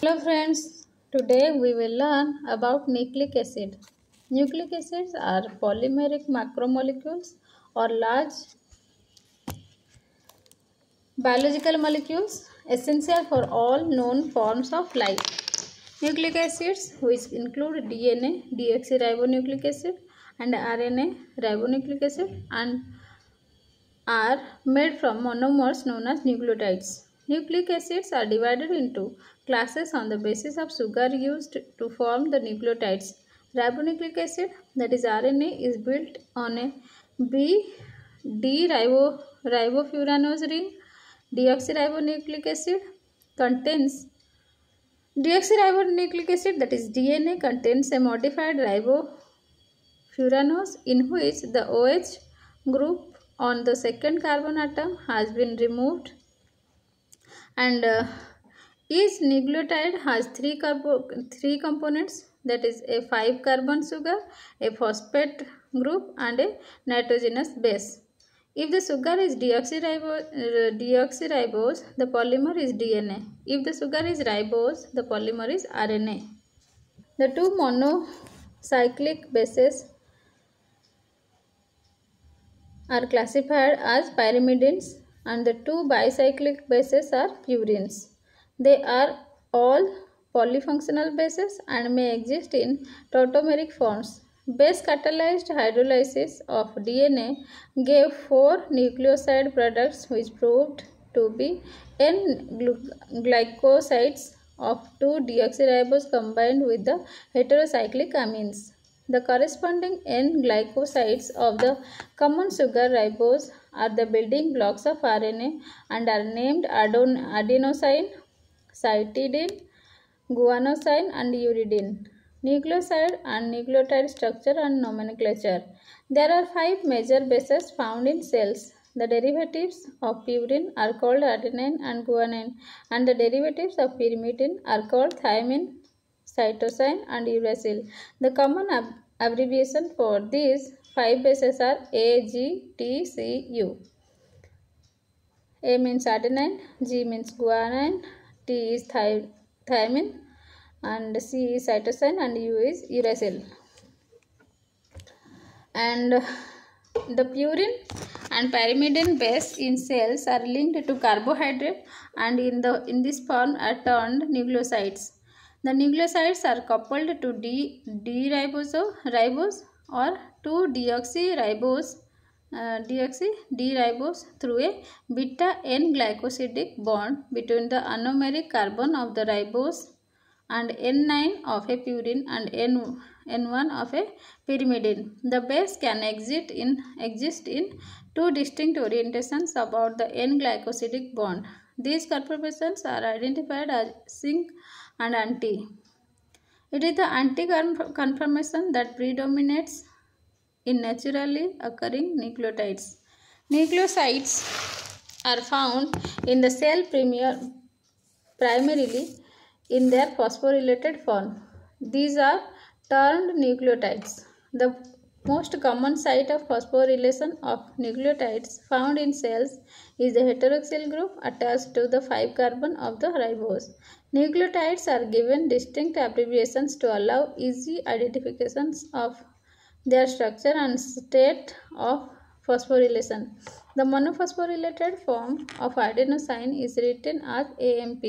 Hello friends, today we will learn about nucleic acid. Nucleic acids are polymeric macromolecules or large biological molecules essential for all known forms of life. Nucleic acids, which include DNA, deoxyribonucleic acid, and RNA, ribonucleic acid, and are made from monomers known as nucleotides. Nucleic acids are divided into classes on the basis of sugar used to form the nucleotides. Ribonucleic acid, that is RNA, is built on a ribofuranos ring. Deoxyribonucleic acid contains deoxyribonucleic acid, that is DNA, contains a modified ribofuranos in which the OH group on the second carbon atom has been removed, and each nucleotide has three components, that is a 5 carbon sugar, a phosphate group, and a nitrogenous base. If the sugar is deoxyribose, the polymer is DNA. If the sugar is ribose, the polymer is RNA. The two monocyclic bases are classified as pyrimidines and the two bicyclic bases are purines. They are all polyfunctional bases and may exist in tautomeric forms. Base catalyzed hydrolysis of DNA gave 4 nucleoside products which proved to be N-glycosides of 2 deoxyribose combined with the heterocyclic amines. The corresponding N-glycosides of the common sugar ribose are the building blocks of RNA and are named adenosine, cytidine, guanosine, and uridine. Nucleoside and nucleotide structure and nomenclature. There are 5 major bases found in cells. The derivatives of purine are called adenine and guanine, and the derivatives of pyrimidine are called thymine, cytosine, and uracil. The common abbreviation for these 5 bases are AGTCU. A means adenine, G means guanine, T is thymine, and C is cytosine, and U is uracil. And the purine and pyrimidine base in cells are linked to carbohydrate and in this form are termed nucleosides. The nucleosides are coupled to D-ribose or to deoxy-D-ribose through a beta N-glycosidic bond between the anomeric carbon of the ribose and N9 of a purine and N1 of a pyrimidine. The base can exist in 2 distinct orientations about the N-glycosidic bond. These conformations are identified as zinc and anti. It is the anti-conformation that predominates in naturally occurring nucleotides. Nucleosides are found in the cell primarily in their phosphorylated form. These are termed nucleotides. The most common site of phosphorylation of nucleotides found in cells is the heteroxyl group attached to the 5 carbon of the ribose. Nucleotides are given distinct abbreviations to allow easy identifications of their structure and state of phosphorylation. The monophosphorylated form of adenosine is written as AMP,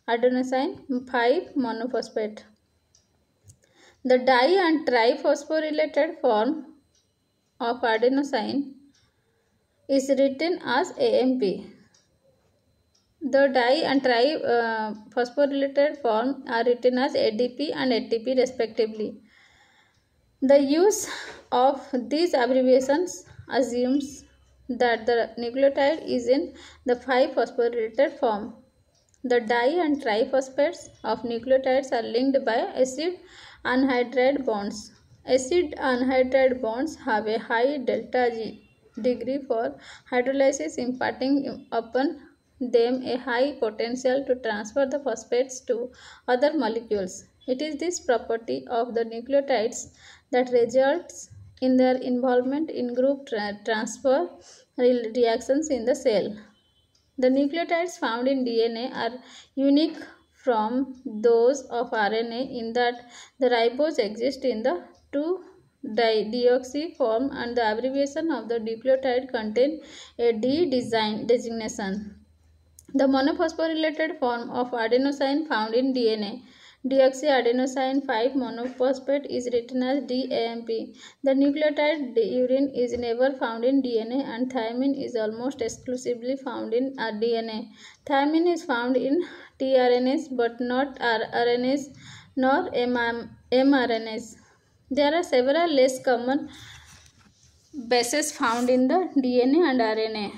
adenosine 5 monophosphate. The di and triphosphorylated form of adenosine is written as AMP. The di and triphosphorylated form are written as ADP and ATP respectively. The use of these abbreviations assumes that the nucleotide is in the 5 phosphorylated form. The di and triphosphates of nucleotides are linked by acid anhydride bonds. Acid anhydride bonds have a high delta G degree for hydrolysis, imparting upon them a high potential to transfer the phosphates to other molecules. It is this property of the nucleotides that results in their involvement in group transfer reactions in the cell. The nucleotides found in DNA are unique from those of RNA in that the ribose exists in the 2-deoxy form and the abbreviation of the nucleotide contain a D designation. The monophosphorylated form of adenosine found in DNA, deoxyadenosine 5 monophosphate, is written as DAMP. The nucleotide urine is never found in DNA and thymine is almost exclusively found in DNA. Thymine is found in tRNAs but not RNAs nor mRNAs. There are several less common bases found in the DNA and RNA.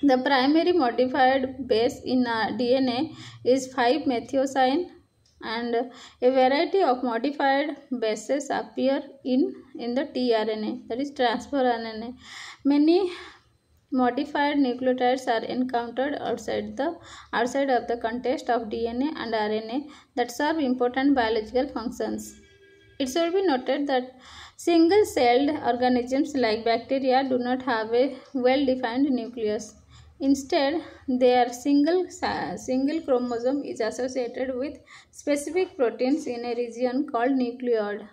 The primary modified base in DNA is 5-methionine, and a variety of modified bases appear in the tRNA, that is transfer RNA. Many modified nucleotides are encountered outside of the context of DNA and RNA that serve important biological functions. It should be noted that single-celled organisms like bacteria do not have a well-defined nucleus. Instead, their single chromosome is associated with specific proteins in a region called nucleoid.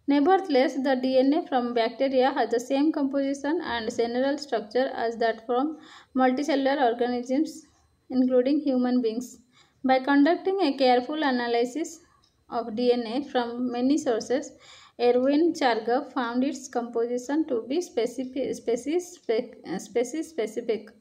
Nevertheless, the DNA from bacteria has the same composition and general structure as that from multicellular organisms, including human beings. By conducting a careful analysis of DNA from many sources, Erwin Chargaff found its composition to be species-specific.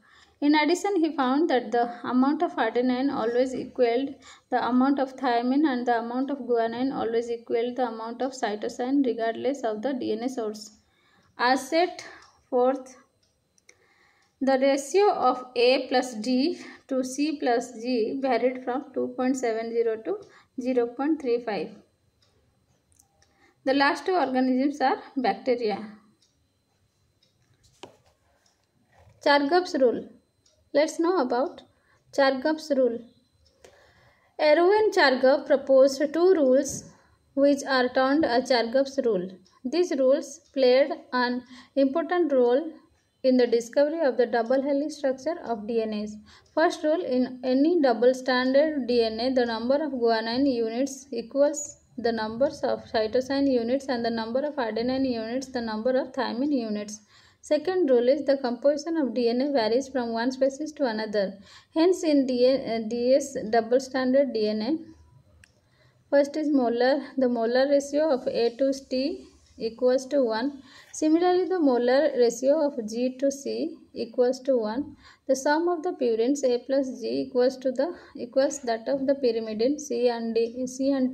In addition, he found that the amount of adenine always equaled the amount of thymine and the amount of guanine always equaled the amount of cytosine regardless of the DNA source. As set forth, the ratio of A plus D to C plus G varied from 2.70 to 0.35. The last two organisms are bacteria. Chargaff's rule. Let's know about Chargaff's rule. Erwin Chargaff proposed two rules which are termed as Chargaff's rule. These rules played an important role in the discovery of the double helix structure of DNAs. First rule: in any double-stranded DNA, the number of guanine units equals the numbers of cytosine units and the number of adenine units the number of thymine units. Second rule is the composition of DNA varies from one species to another. Hence, in DS double-stranded DNA, first is the molar ratio of A to T equals to 1. Similarly, the molar ratio of G to C equals to 1. The sum of the purines A plus G equals that of the pyrimidine C and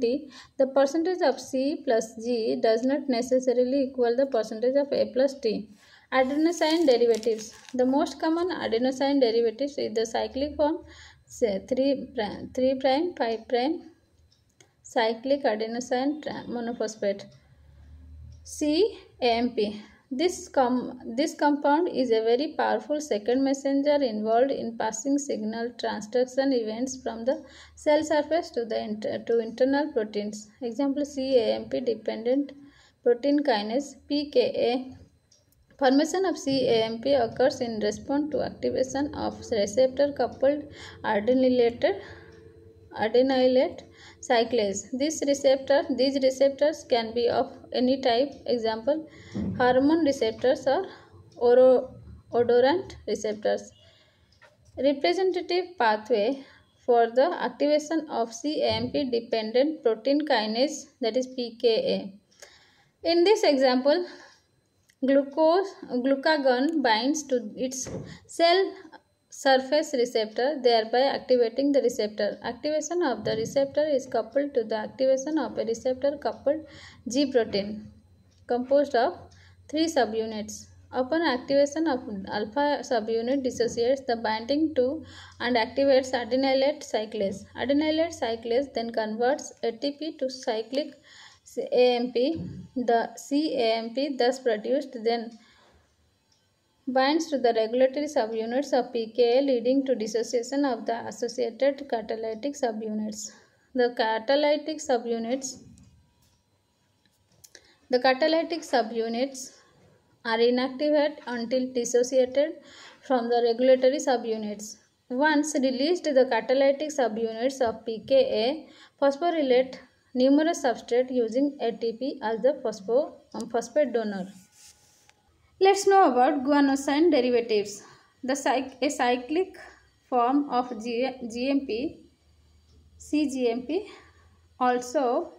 T. The percentage of C plus G does not necessarily equal the percentage of A plus T. Adenosine derivatives. The most common adenosine derivatives is the cyclic form 3', 5' cyclic adenosine monophosphate CAMP. This compound is a very powerful second messenger involved in passing signal transduction events from the cell surface to internal proteins. Example: CAMP dependent protein kinase PKA. Formation of CAMP occurs in response to activation of receptor-coupled adenylate cyclase. These receptors can be of any type. Example: hormone receptors or odorant receptors. Representative pathway for the activation of CAMP dependent protein kinase, that is PKA. In this example, glucagon binds to its cell surface receptor, thereby activating the receptor. Activation of the receptor is coupled to the activation of a receptor-coupled G protein composed of 3 subunits. Upon activation of alpha subunit dissociates the binding to and activates adenylate cyclase. Adenylate cyclase then converts ATP to cyclic AMP. The CAMP thus produced then binds to the regulatory subunits of pKa, leading to dissociation of the associated catalytic subunits. The catalytic subunits are inactivated until dissociated from the regulatory subunits. Once released, the catalytic subunits of pKa phosphorylate numerous substrates using ATP as the phosphate donor. Let's know about guanosine derivatives. A cyclic form of GMP, cGMP, also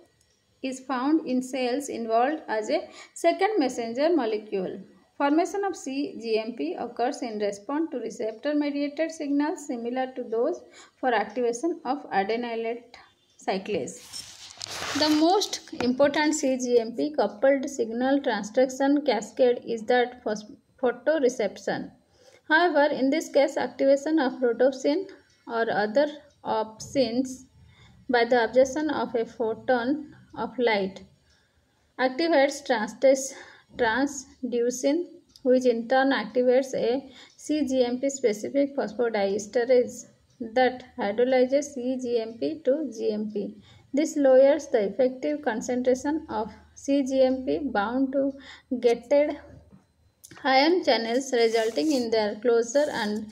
is found in cells involved as a second messenger molecule. Formation of cGMP occurs in response to receptor-mediated signals similar to those for activation of adenylate cyclase. The most important cGMP coupled signal transduction cascade is that photoreception. However, in this case, activation of rhodopsin or other opsins by the absorption of a photon of light activates transducin, which in turn activates a cGMP specific phosphodiesterase that hydrolyzes cGMP to GMP. This lowers the effective concentration of cGMP bound to gated ion channels, resulting in their closure and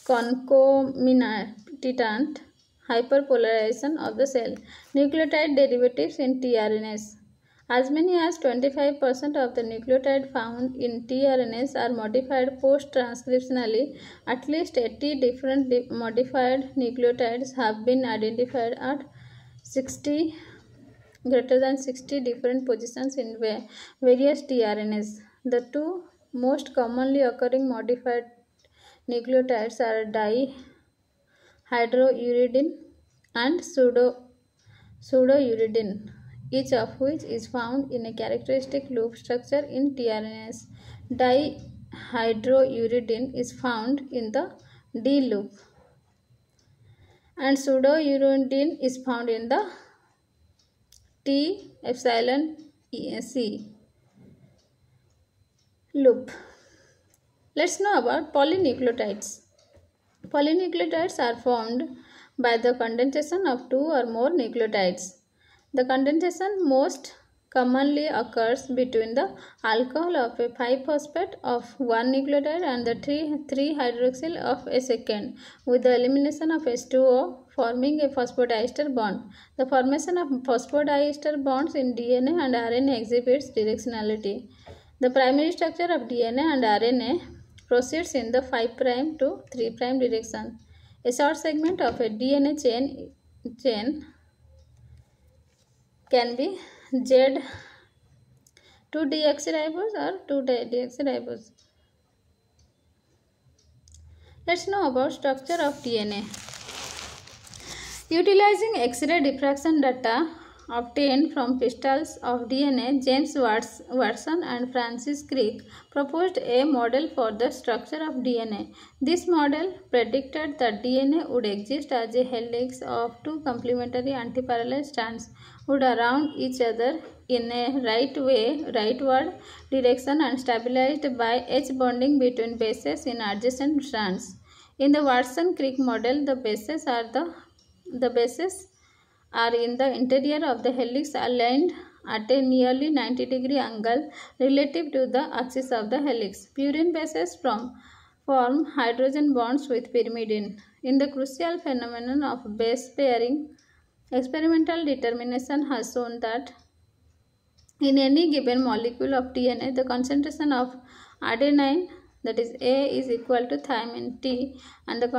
concomitant hyperpolarization of the cell. Nucleotide derivatives in tRNAs. As many as 25% of the nucleotide found in tRNAs are modified post-transcriptionally. At least 80 different modified nucleotides have been identified at greater than 60 different positions in various tRNAs. The two most commonly occurring modified nucleotides are dihydrouridine and pseudouridine, each of which is found in a characteristic loop structure in tRNAs. Dihydrouridine is found in the D loop, and pseudouridine is found in the T epsilon C loop. Let's know about polynucleotides. Polynucleotides are formed by the condensation of two or more nucleotides. The condensation most commonly occurs between the alcohol of a 5-phosphate of one nucleotide and the 3-hydroxyl of a second, with the elimination of H2O forming a phosphodiester bond. The formation of phosphodiester bonds in DNA and RNA exhibits directionality. The primary structure of DNA and RNA proceeds in the 5' to 3' direction. A short segment of a DNA chain can be Z2-deoxyribose or 2-deoxyribose. Let's know about structure of DNA. Utilizing X-ray diffraction data obtained from crystals of DNA, James Watson and Francis Crick proposed a model for the structure of DNA. This model predicted that DNA would exist as a helix of two complementary antiparallel strands would surround each other in a rightward direction and stabilized by H bonding between bases in adjacent strands. In the Watson-Crick model, the bases are in the interior of the helix aligned at a nearly 90-degree angle relative to the axis of the helix. Purine bases form hydrogen bonds with pyrimidine. In the crucial phenomenon of base pairing, experimental determination has shown that in any given molecule of DNA, the concentration of adenine, that is A, is equal to thymine T, and the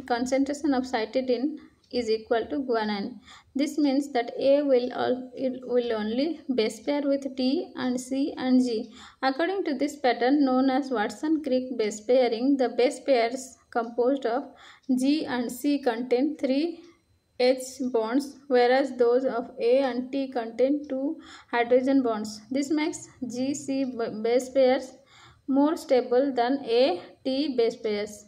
concentration of cytidine is equal to guanine. This means that A will only base pair with T and C and G. According to this pattern known as Watson-Crick base pairing, the base pairs composed of G and C contain 3 H bonds, whereas those of A and T contain 2 hydrogen bonds. This makes G-C base pairs more stable than A-T base pairs.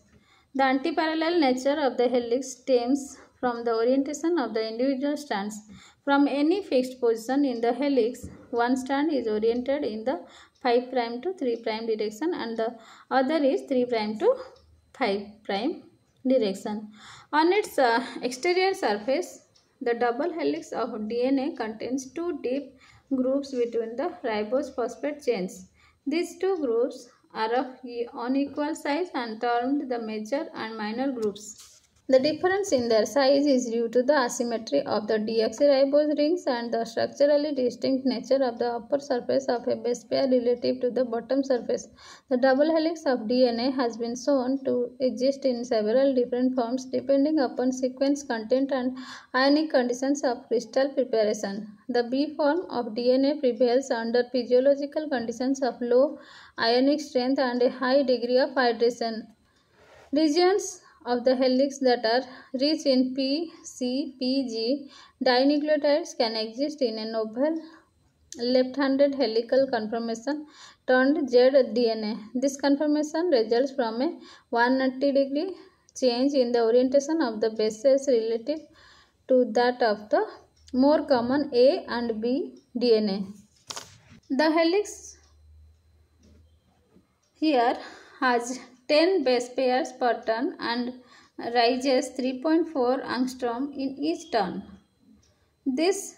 The antiparallel nature of the helix stems from the orientation of the individual strands. From any fixed position in the helix, one strand is oriented in the 5' to 3' direction and the other is 3' to 5' direction. On its exterior surface, the double helix of DNA contains 2 deep grooves between the ribose phosphate chains. These 2 grooves are of unequal size and termed the major and minor grooves. The difference in their size is due to the asymmetry of the deoxyribose rings and the structurally distinct nature of the upper surface of a base pair relative to the bottom surface. The double helix of DNA has been shown to exist in several different forms depending upon sequence content and ionic conditions of crystal preparation. The B form of DNA prevails under physiological conditions of low ionic strength and a high degree of hydration. Regions of the helix that are rich in P, C, PG dinucleotides can exist in a novel left-handed helical conformation termed Z-DNA. This conformation results from a 180-degree change in the orientation of the bases relative to that of the more common A and B DNA. The helix here has 10 base pairs per turn and rises 3.4 angstrom in each turn. This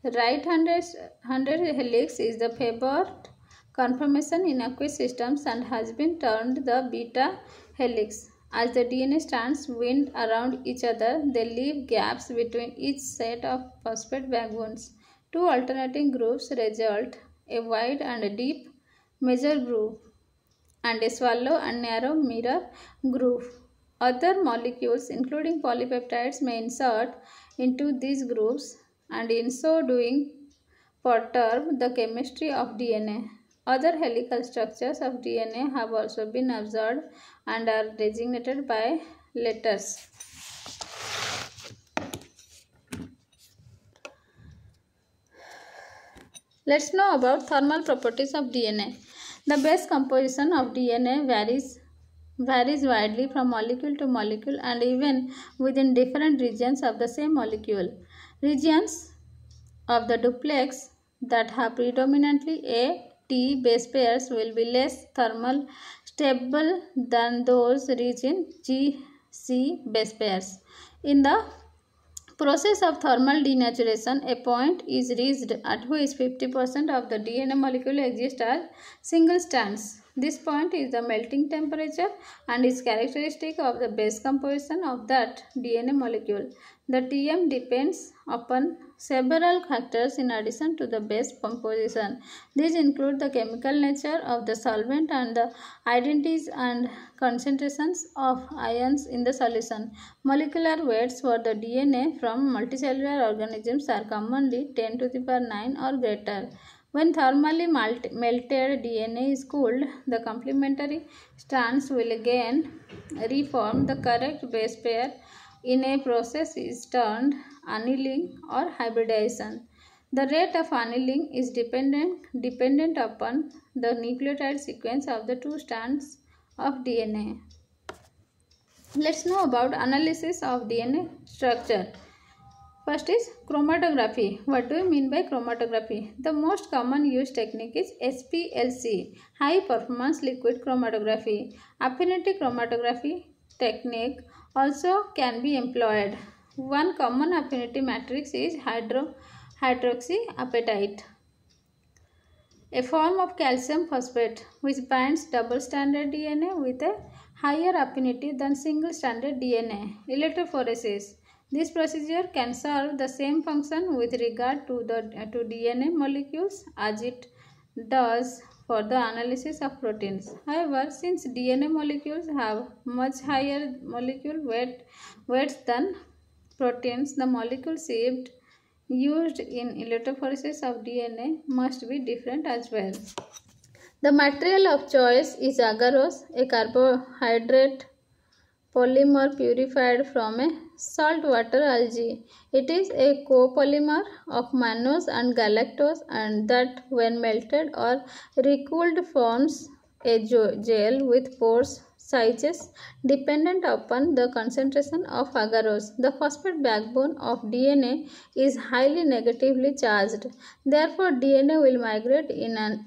right-handed helix is the favored conformation in aqueous systems and has been termed the beta helix. As the DNA strands wind around each other, they leave gaps between each set of phosphate backbones. Two alternating grooves result, a wide and a deep major groove and a shallow and narrow mirror groove. Other molecules, including polypeptides, may insert into these grooves and in so doing perturb the chemistry of DNA. Other helical structures of DNA have also been observed and are designated by letters. Let's know about thermal properties of DNA. The base composition of DNA varies widely from molecule to molecule and even within different regions of the same molecule. Regions of the duplex that have predominantly A, T base pairs will be less thermal stable than those rich in G, C base pairs. In the process of thermal denaturation, a point is reached at which 50% of the DNA molecule exist as single strands. This point is the melting temperature and is characteristic of the base composition of that DNA molecule. The Tm depends upon several factors in addition to the base composition. These include the chemical nature of the solvent and the identities and concentrations of ions in the solution. Molecular weights for the DNA from multicellular organisms are commonly 10 to the power 9 or greater. When thermally melted DNA is cooled, the complementary strands will again reform the correct base pair in a process is termed annealing or hybridization. The rate of annealing is dependent upon the nucleotide sequence of the two strands of DNA. Let's know about analysis of DNA structure. First is chromatography. What do you mean by chromatography? The most common used technique is HPLC, high performance liquid chromatography. Affinity chromatography technique also can be employed. One common affinity matrix is hydroxyapatite, a form of calcium phosphate which binds double-stranded DNA with a higher affinity than single-stranded DNA. Electrophoresis. This procedure can serve the same function with regard to DNA molecules as it does for the analysis of proteins. However, since DNA molecules have much higher molecule weights than proteins, the molecule shift used in electrophoresis of DNA must be different as well. The material of choice is agarose, a carbohydrate polymer purified from a saltwater algae. It is a copolymer of mannose and galactose and that when melted or recooled forms a gel with pores sizes dependent upon the concentration of agarose. The phosphate backbone of DNA is highly negatively charged. Therefore, DNA will migrate in an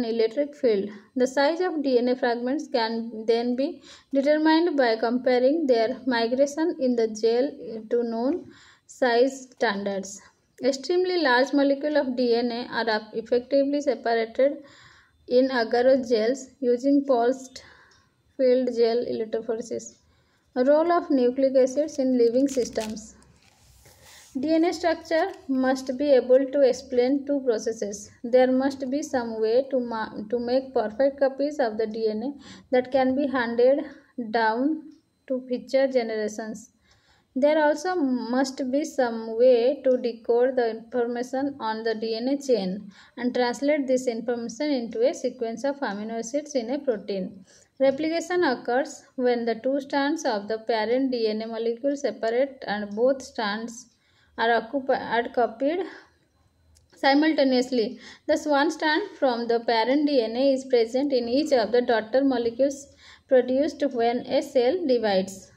electric field. The size of DNA fragments can then be determined by comparing their migration in the gel to known size standards. Extremely large molecules of DNA are effectively separated in agarose gels using pulsed field gel electrophoresis. Role of nucleic acids in living systems. DNA structure must be able to explain two processes. There must be some way to make perfect copies of the DNA that can be handed down to future generations. There also must be some way to decode the information on the DNA chain and translate this information into a sequence of amino acids in a protein. Replication occurs when the two strands of the parent DNA molecule separate and both strands are copied simultaneously. Thus, one strand from the parent DNA is present in each of the daughter molecules produced when a cell divides.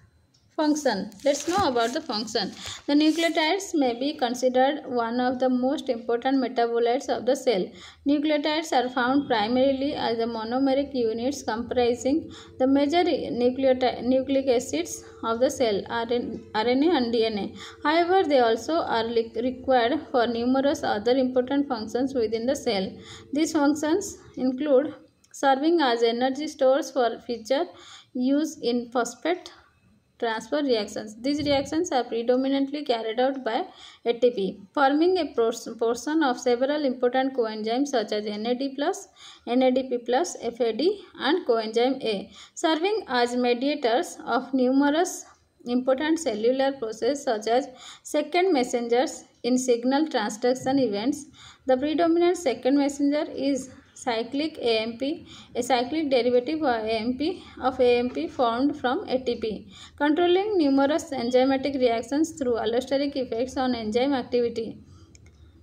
Function. Let's know about the function. The nucleotides may be considered one of the most important metabolites of the cell. Nucleotides are found primarily as the monomeric units comprising the major nucleic acids of the cell, RNA and DNA. However, they also are required for numerous other important functions within the cell. These functions include serving as energy stores for future use in phosphate transfer reactions. These reactions are predominantly carried out by ATP, forming a portion of several important coenzymes such as NAD+, NADP+, FAD, and coenzyme A, serving as mediators of numerous important cellular processes such as second messengers in signal transduction events. The predominant second messenger is cyclic AMP, a cyclic derivative of AMP formed from ATP, controlling numerous enzymatic reactions through allosteric effects on enzyme activity,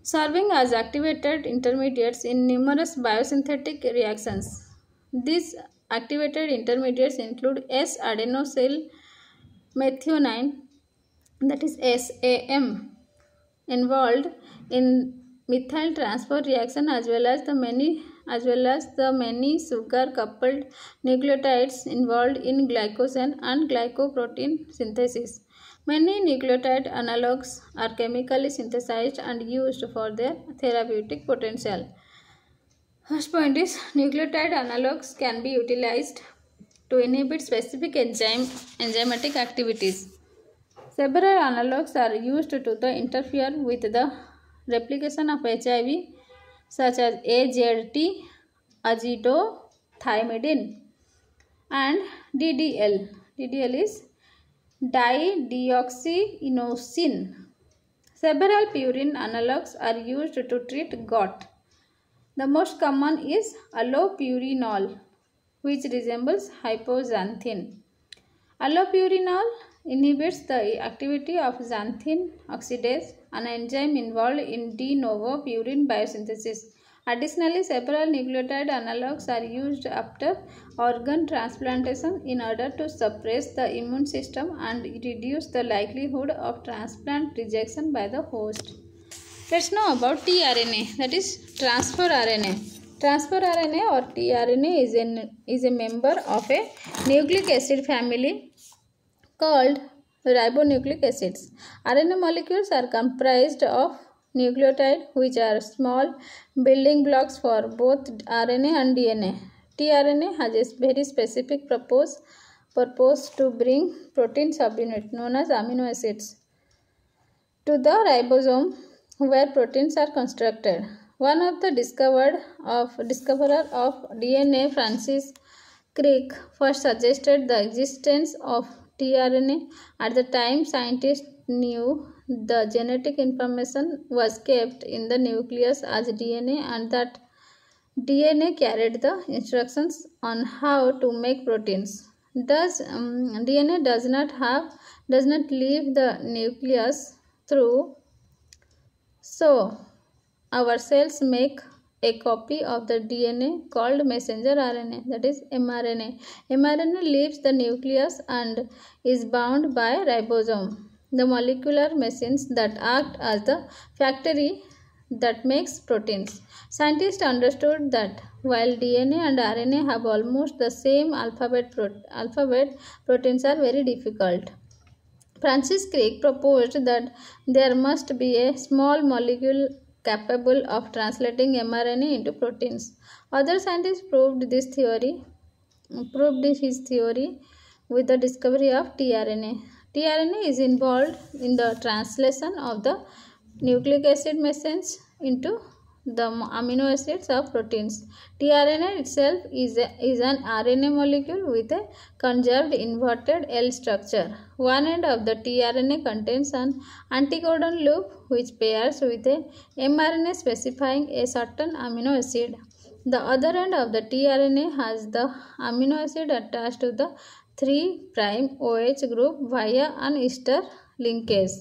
serving as activated intermediates in numerous biosynthetic reactions. These activated intermediates include S-adenosyl methionine, that is SAM, involved in methyl transfer reaction as well as the many sugar coupled nucleotides involved in glycogen and glycoprotein synthesis. Many nucleotide analogues are chemically synthesized and used for their therapeutic potential. First point is nucleotide analogues can be utilized to inhibit specific enzymatic activities. Several analogues are used to interfere with the replication of HIV, such as AZT, azithromycin, and DDL. DDL is dideoxyinosine. Several purine analogues are used to treat gout. The most common is allopurinol, which resembles hypoxanthine. Allopurinol inhibits the activity of xanthine oxidase, an enzyme involved in de novo purine biosynthesis. Additionally, several nucleotide analogues are used after organ transplantation in order to suppress the immune system and reduce the likelihood of transplant rejection by the host. Let's know about tRNA, that is transfer RNA. Transfer RNA or tRNA is a member of a nucleic acid family called ribonucleic acids. RNA molecules are comprised of nucleotides, which are small building blocks for both RNA and DNA. tRNA has a very specific purpose to bring protein subunit known as amino acids to the ribosome where proteins are constructed. One of the discoverer of DNA, Francis Crick, first suggested the existence of tRNA. At the time, scientists knew the genetic information was kept in the nucleus as DNA and that DNA carried the instructions on how to make proteins. Thus, DNA does not leave the nucleus through. So, our cells make a copy of the DNA called messenger RNA, that is mRNA. mRNA leaves the nucleus and is bound by ribosome, the molecular machines that act as the factory that makes proteins. Scientists understood that while DNA and RNA have almost the same alphabet, proteins are very difficult. Francis Crick proposed that there must be a small molecule capable of translating mRNA into proteins. Other scientists proved his theory with the discovery of tRNA. tRNA is involved in the translation of the nucleic acid message into the amino acids of proteins. tRNA itself is an RNA molecule with a conserved inverted L structure. One end of the tRNA contains an anticodon loop which pairs with a mRNA specifying a certain amino acid. The other end of the tRNA has the amino acid attached to the 3' OH group via an ester linkage.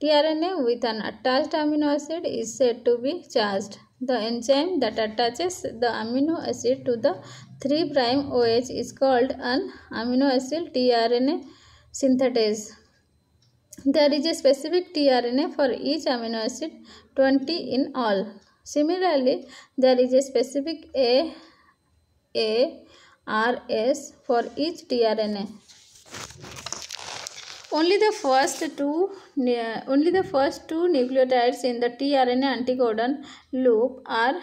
tRNA with an attached amino acid is said to be charged. The enzyme that attaches the amino acid to the 3' OH is called an amino acid tRNA synthetase. There is a specific tRNA for each amino acid, 20 in all. Similarly, there is a specific ARS for each tRNA. Only the first two nucleotides in the tRNA anticodon loop are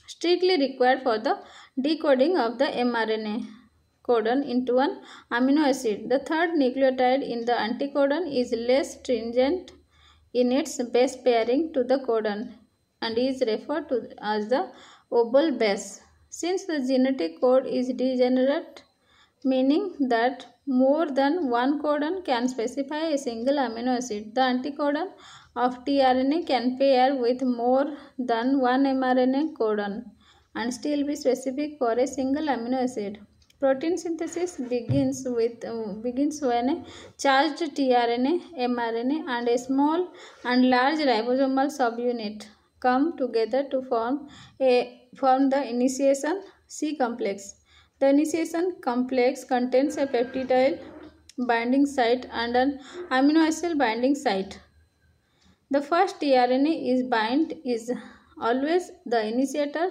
strictly required for the decoding of the mRNA codon into an amino acid. The third nucleotide in the anticodon is less stringent in its base pairing to the codon and is referred to as the obol base. Since the genetic code is degenerate, meaning that more than one codon can specify a single amino acid, the anticodon of tRNA can pair with more than one mRNA codon and still be specific for a single amino acid. Protein synthesis begins when a charged tRNA, mRNA and a small and large ribosomal subunit come together to form the initiation C complex. The initiation complex contains a peptidyl binding site and an amino acid binding site. The first tRNA is always the initiator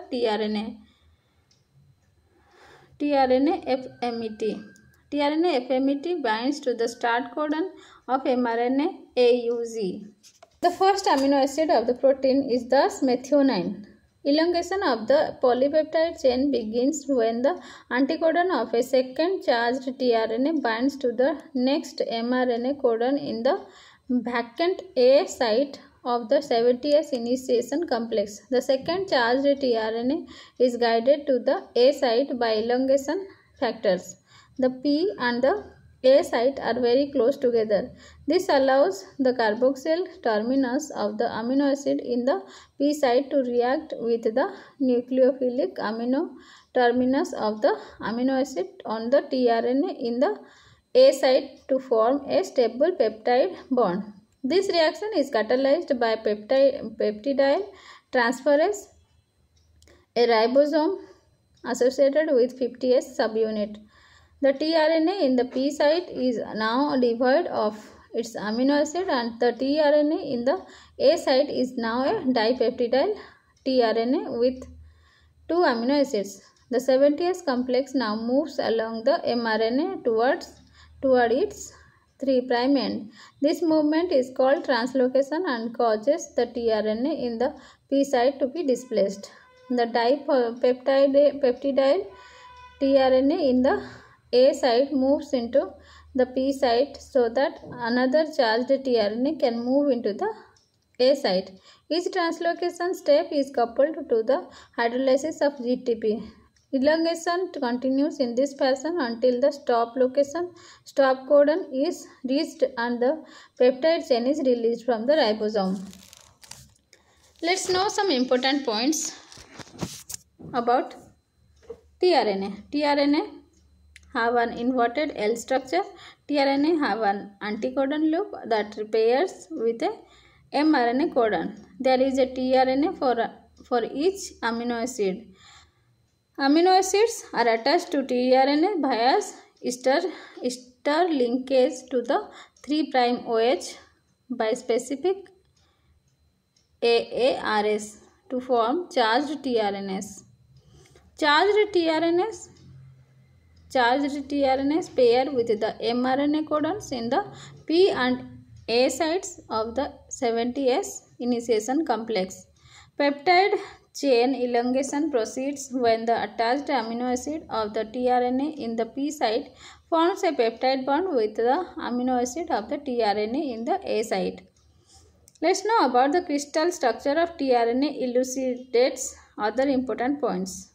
tRNA-FMET. tRNA-FMET binds to the start codon of mRNA AUG. The first amino acid of the protein is thus methionine. Elongation of the polypeptide chain begins when the anticodon of a second charged tRNA binds to the next mRNA codon in the vacant A site of the 70S initiation complex. The second charged tRNA is guided to the A site by elongation factors. The P and the A site are very close together. This allows the carboxyl terminus of the amino acid in the P site to react with the nucleophilic amino terminus of the amino acid on the tRNA in the A site to form a stable peptide bond. This reaction is catalyzed by peptidyl transferase, a ribosome associated with 50S subunit. The tRNA in the P site is now devoid of its amino acid and the tRNA in the A site is now a dipeptidyl tRNA with 2 amino acids. The 70S complex now moves along the mRNA toward its 3' end. This movement is called translocation and causes the tRNA in the P site to be displaced. The dipeptidyl tRNA in the A site moves into the P site so that another charged tRNA can move into the A site. Each translocation step is coupled to the hydrolysis of GTP. Elongation continues in this fashion until the stop codon is reached and the peptide chain is released from the ribosome. Let's know some important points about tRNA. tRNA have an inverted L structure. tRNA have an anticodon loop that pairs with a mRNA codon. There is a tRNA for each amino acid. Amino acids are attached to tRNA via ester linkage to the 3' OH by specific AARS to form charged tRNAs. Charged tRNAs pair with the mRNA codons in the P and A sites of the 70S initiation complex. Peptide chain elongation proceeds when the attached amino acid of the tRNA in the P site forms a peptide bond with the amino acid of the tRNA in the A site. Let's know about the crystal structure of tRNA elucidates other important points.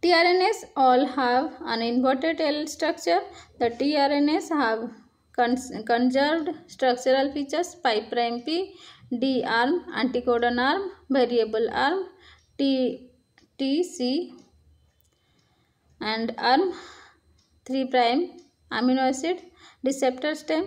tRNAs all have an inverted L structure. The tRNAs have conserved structural features: pi prime P, D arm, anticodon arm, variable arm, TC and arm, 3' amino acid, receptor stem.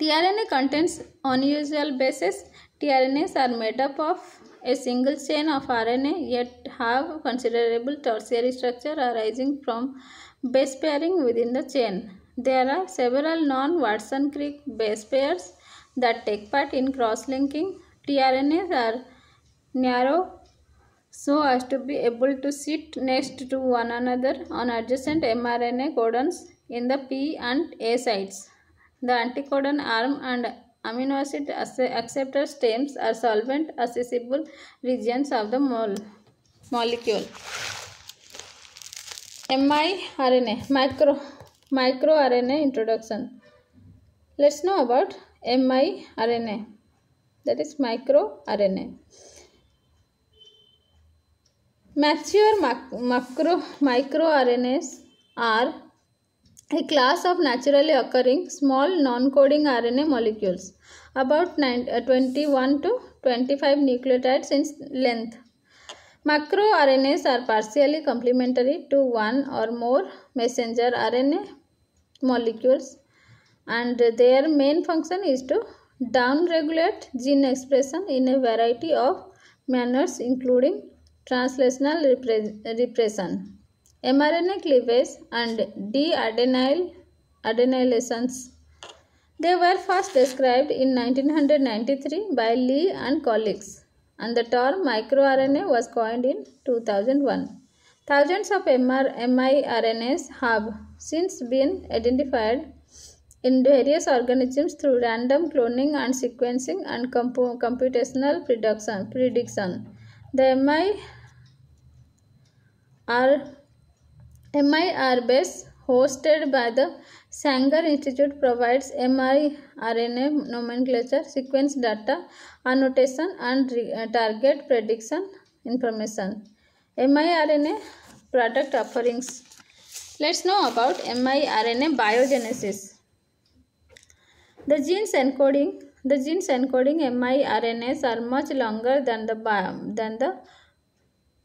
tRNA contains unusual bases. tRNAs are made up of a single chain of RNA yet have considerable tertiary structure arising from base pairing within the chain. There are several non-Watson-Crick base pairs that take part in cross-linking. tRNAs are narrow so as to be able to sit next to one another on adjacent mRNA codons in the P and A sites. The anticodon arm and amino acid acceptor stems are solvent accessible regions of the molecule. miRNA, microRNA introduction. Let's know about miRNA, that is microRNA. Mature microRNAs are a class of naturally occurring small non-coding RNA molecules, about 21 to 25 nucleotides in length. MacroRNAs are partially complementary to one or more messenger RNA molecules, and their main function is to downregulate gene expression in a variety of manners, including translational repression, mRNA cleavage, and de-adenylations. They were first described in 1993 by Lee and colleagues, and the term microRNA was coined in 2001. Thousands of miRNAs have since been identified in various organisms through random cloning and sequencing and computational prediction. The MIR base hosted by the Sanger Institute provides miRNA nomenclature, sequence data, annotation, and target prediction information. miRNA product offerings. Let's know about miRNA biogenesis. The genes encoding miRNAs are much longer than the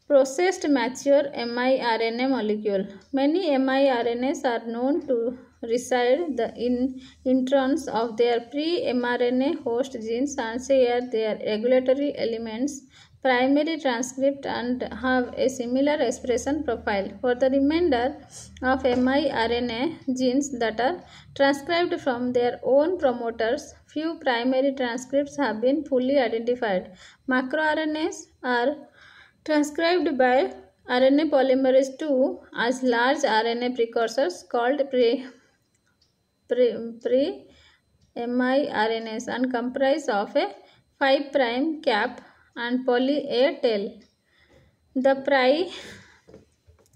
processed mature miRNA molecule. Many miRNAs are known to reside in introns of their pre-mRNA host genes and share their regulatory elements, primary transcript, and have a similar expression profile. For the remainder of miRNA genes that are transcribed from their own promoters, few primary transcripts have been fully identified. MacroRNAs are transcribed by RNA polymerase II as large RNA precursors called pre-miRNAs and comprise of a 5' cap and poly A tail. The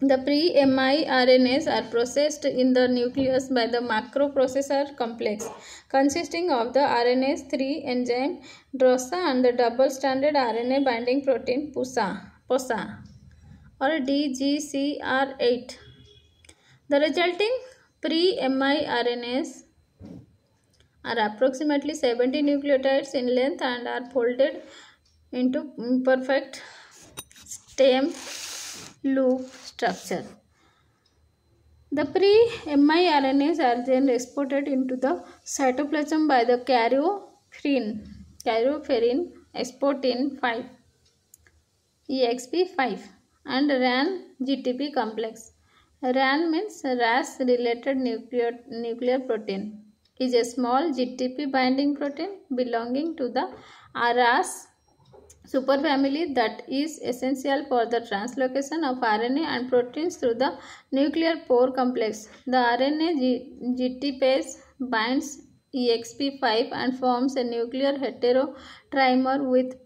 pre-miRNAs are processed in the nucleus by the macroprocessor complex consisting of the RNase 3 enzyme DROSA and the double-stranded RNA binding protein POSA or DGCR8. The resulting pre-miRNAs are approximately 70 nucleotides in length and are folded into perfect stem loop structure. The pre-miRNAs are then exported into the cytoplasm by the karyoferrin exportin 5 EXP5 and RAN GTP complex. RAN means RAS related nuclear protein, is a small GTP binding protein belonging to the RAS superfamily that is essential for the translocation of RNA and proteins through the nuclear pore complex. The RNA GTPase binds EXP5 and forms a nuclear heterotrimer with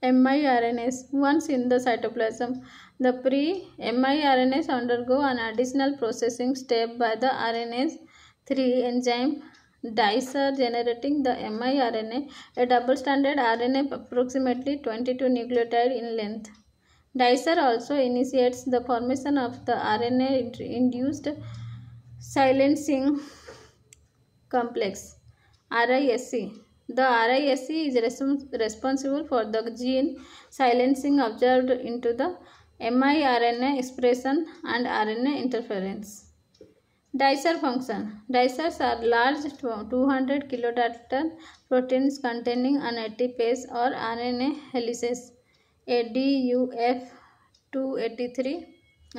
miRNAs. Once in the cytoplasm, the pre-miRNAs undergo an additional processing step by the RNase 3 enzyme dicer, generating the miRNA, a double-stranded RNA approximately 22 nucleotide in length. Dicer also initiates the formation of the RNA-induced silencing complex, RISC. The RISC is responsible for the gene silencing observed into the miRNA expression and RNA interference. Dicer function. Dicers are large 200 kilodalton proteins containing an ATPase or RNA helices. A DUF283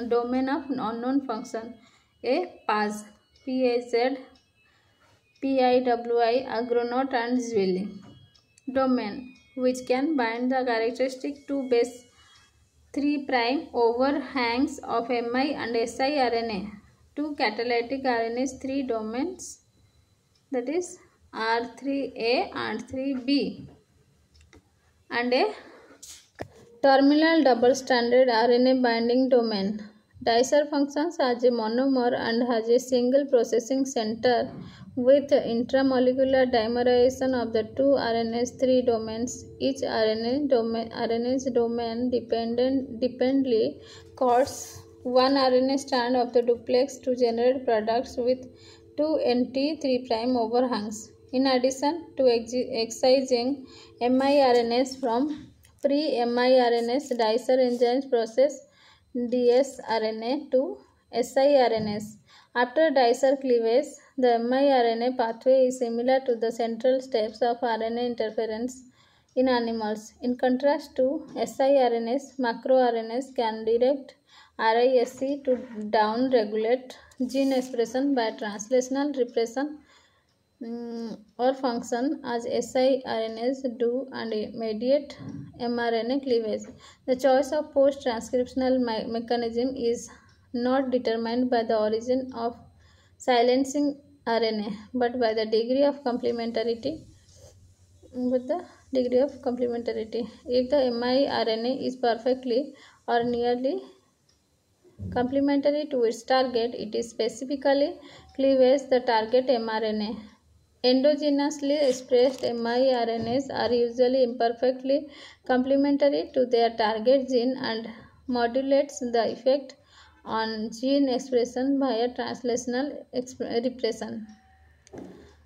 domain of unknown function. A PAZ, PAZ, PIWI, agronaut and Zwilly domain, which can bind the characteristic 2 base 3' overhangs of Mi and siRNA. 2 catalytic RNAs, 3 domains, that is R3A and 3B, and a terminal double-stranded RNA binding domain. Dicer functions as a monomer and has a single processing center with intramolecular dimerization of the 2 RNAs 3 domains. Each RNA's domain dependently coats one RNA strand of the duplex to generate products with 2 NT 3' overhangs. In addition to excising miRNAs from pre-miRNAs, dicer enzymes process dsRNA to siRNAs. After dicer cleavage, the miRNA pathway is similar to the central steps of RNA interference in animals. In contrast to siRNAs, macroRNAs can direct RISC to down-regulate gene expression by translational repression or function as siRNAs do and mediate mRNA cleavage. The choice of post-transcriptional mechanism is not determined by the origin of silencing RNA, but by the degree of complementarity. If the miRNA is perfectly or nearly complementary to its target, it is specifically cleaves the target mRNA. Endogenously expressed miRNAs are usually imperfectly complementary to their target gene and modulates the effect on gene expression via translational repression.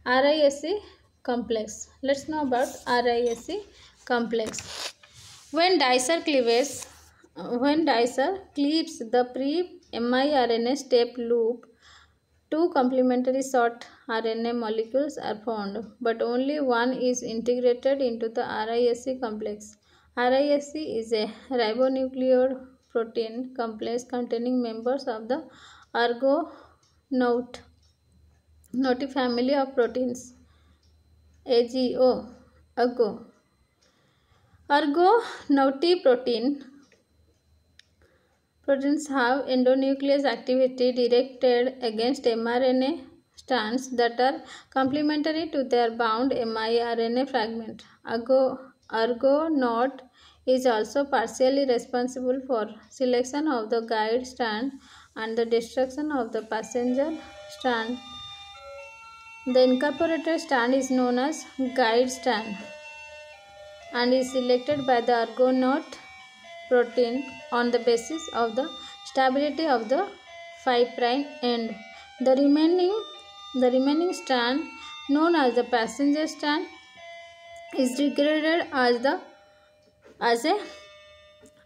RISC complex. Let's know about RISC complex. When dicer cleaves the pre-miRNA step loop, 2 complementary short RNA molecules are formed, but only one is integrated into the RISC complex. RISC is a ribonucleotide protein complex containing members of the argonaute family of proteins. Argonaute proteins have endonuclease activity directed against mRNA strands that are complementary to their bound miRNA fragment. Argonaute is also partially responsible for selection of the guide strand and the destruction of the passenger strand. The incorporated strand is known as guide strand and is selected by the Argonaute protein on the basis of the stability of the 5' end. The remaining strand, known as the passenger strand, is degraded as a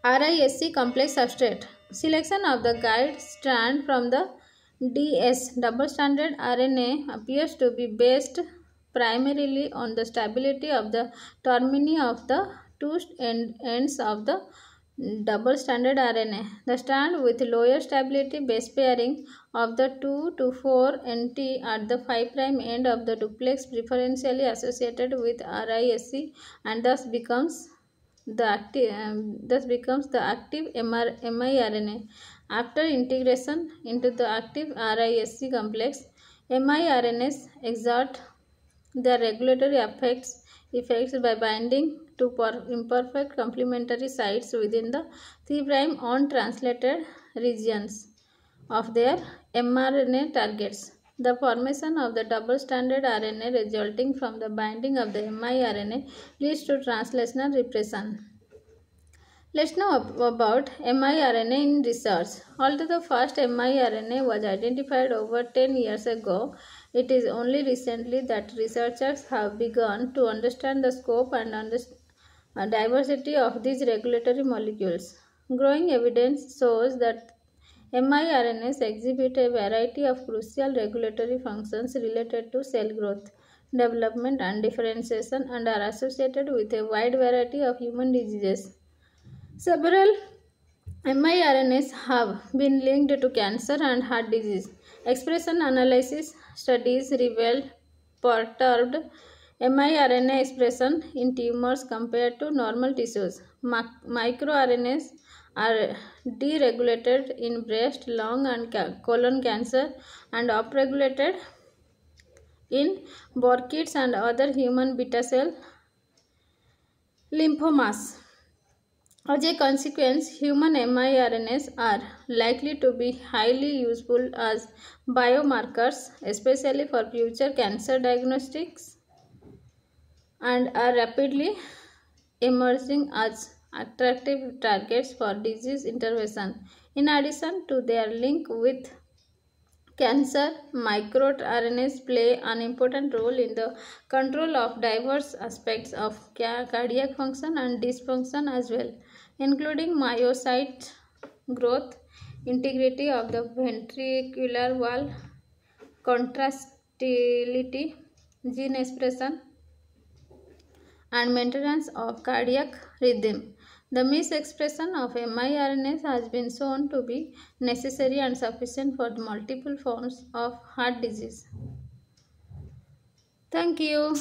RISC complex substrate. Selection of the guide strand from the DS double-stranded RNA appears to be based primarily on the stability of the termini of the 2 ends of the double-stranded RNA. The strand with lower stability base pairing of the 2 to 4 NT at the 5' end of the duplex preferentially associated with RISC and thus becomes the active miRNA. After integration into the active RISC complex, miRNAs exert their regulatory effects by binding to imperfect complementary sites within the 3' untranslated regions of their mRNA targets. The formation of the double-stranded RNA resulting from the binding of the miRNA leads to translational repression. Let's know about miRNA in research. Although the first miRNA was identified over 10 years ago, it is only recently that researchers have begun to understand the scope and diversity of these regulatory molecules. Growing evidence shows that miRNAs exhibit a variety of crucial regulatory functions related to cell growth, development, and differentiation, and are associated with a wide variety of human diseases. Several miRNAs have been linked to cancer and heart disease. Expression analysis studies revealed perturbed miRNA expression in tumors compared to normal tissues. MicroRNAs are deregulated in breast, lung, and colon cancer and upregulated in burkitt's and other human beta cell lymphomas. As a consequence, human miRNAs are likely to be highly useful as biomarkers, especially for future cancer diagnostics, and are rapidly emerging as attractive targets for disease intervention. In addition to their link with cancer, microRNAs play an important role in the control of diverse aspects of cardiac function and dysfunction as well, including myocyte growth, integrity of the ventricular wall, contractility, gene expression, and maintenance of cardiac rhythm. The misexpression of miRNAs has been shown to be necessary and sufficient for multiple forms of heart disease. Thank you.